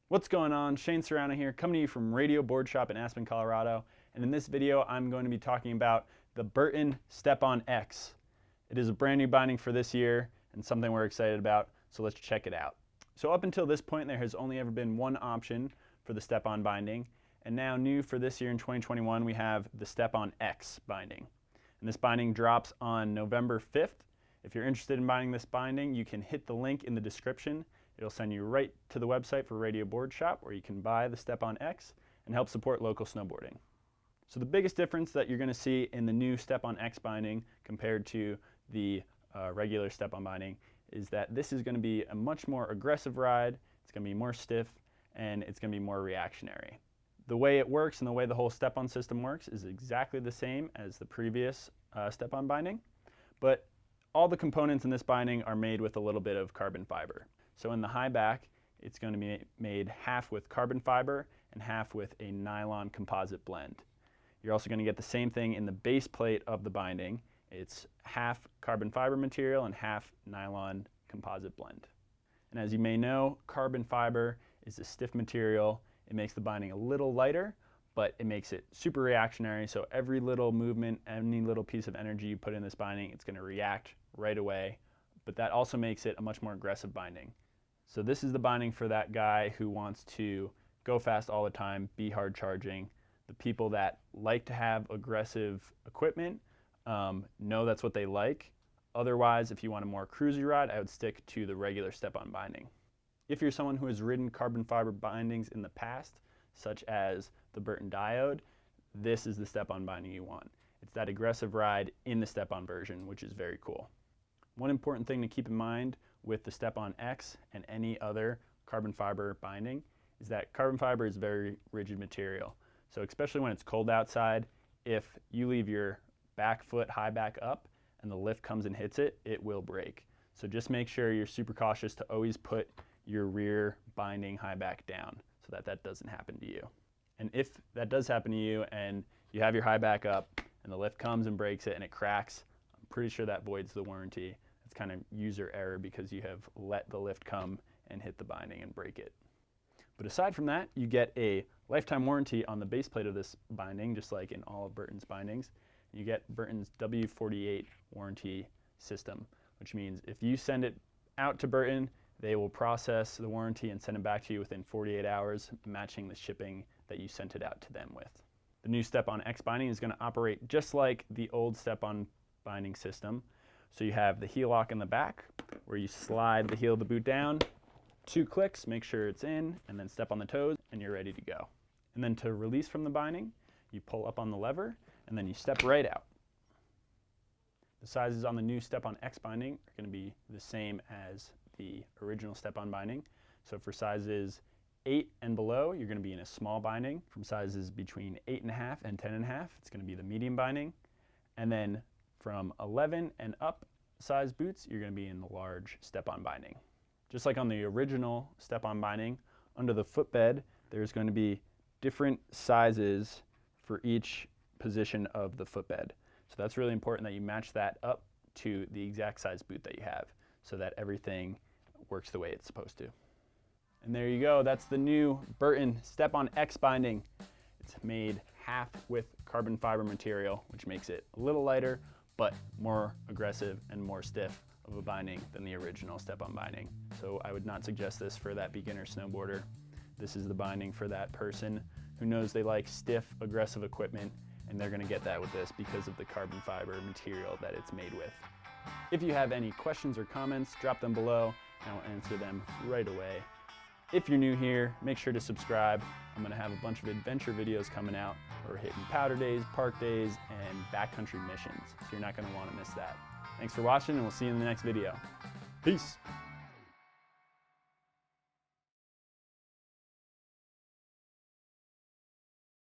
What's going on? Shane Serrano here, coming to you from Radio Boardshop in Aspen, Colorado. And in this video, I'm going to be talking about the Burton Step-On X. It is a brand new binding for this year and something we're excited about, so let's check it out. So up until this point, there has only ever been one option for the Step-On binding. And now new for this year in 2021, we have the Step-On X binding. And this binding drops on November 5th. If you're interested in buying this binding, you can hit the link in the description. It'll send you right to the website for Radio Boardshop where you can buy the Step-On X and help support local snowboarding. So the biggest difference that you're going to see in the new Step-On X binding compared to the regular Step-On binding is that this is going to be a much more aggressive ride, it's going to be more stiff, and it's going to be more reactionary. The way it works and the way the whole Step-On system works is exactly the same as the previous Step-On binding, but all the components in this binding are made with a little bit of carbon fiber. So in the high back, it's going to be made half with carbon fiber and half with a nylon composite blend. You're also going to get the same thing in the base plate of the binding. It's half carbon fiber material and half nylon composite blend. And as you may know, carbon fiber is a stiff material. It makes the binding a little lighter, but it makes it super reactionary. So every little movement, any little piece of energy you put in this binding, it's going to react right away. But that also makes it a much more aggressive binding. So this is the binding for that guy who wants to go fast all the time, be hard charging. The people that like to have aggressive equipment know that's what they like. Otherwise, if you want a more cruisy ride, I would stick to the regular Step-On binding. If you're someone who has ridden carbon fiber bindings in the past, such as the Burton diode, this is the Step-On binding you want. It's that aggressive ride in the Step-On version, which is very cool. One important thing to keep in mind with the Step-On X and any other carbon fiber binding is that carbon fiber is very rigid material. So especially when it's cold outside, if you leave your back foot high back up and the lift comes and hits it, it will break. So just make sure you're super cautious to always put your rear binding high back down so that that doesn't happen to you. And if that does happen to you and you have your high back up and the lift comes and breaks it and it cracks, I'm pretty sure that voids the warranty. It's kind of user error because you have let the lift come and hit the binding and break it. But aside from that, you get a lifetime warranty on the base plate of this binding, just like in all of Burton's bindings. You get Burton's W48 warranty system, which means if you send it out to Burton, they will process the warranty and send it back to you within 48 hours, matching the shipping that you sent it out to them with. The new Step-On X binding is going to operate just like the old Step-On binding system. So you have the heel lock in the back, where you slide the heel of the boot down, 2 clicks, make sure it's in, and then step on the toes, and you're ready to go. And then to release from the binding, you pull up on the lever, and then you step right out. The sizes on the new Step-On X binding are going to be the same as the original Step-On binding. So for sizes 8 and below, you're going to be in a small binding. From sizes between 8.5 and 10.5, it's going to be the medium binding. And then from 11 and up size boots, you're going to be in the large Step-On binding. Just like on the original Step-On binding, under the footbed, there's going to be different sizes for each position of the footbed. So that's really important that you match that up to the exact size boot that you have so that everything works the way it's supposed to. And there you go, that's the new Burton Step-On X binding. It's made half with carbon fiber material, which makes it a little lighter, but more aggressive and more stiff of a binding than the original Step-On binding. So I would not suggest this for that beginner snowboarder. This is the binding for that person who knows they like stiff, aggressive equipment, and they're gonna get that with this because of the carbon fiber material that it's made with. If you have any questions or comments, drop them below and I'll answer them right away. If you're new here, make sure to subscribe. I'm gonna have a bunch of adventure videos coming out. We're hitting powder days, park days, and backcountry missions. So you're not gonna wanna miss that. Thanks for watching and we'll see you in the next video. Peace.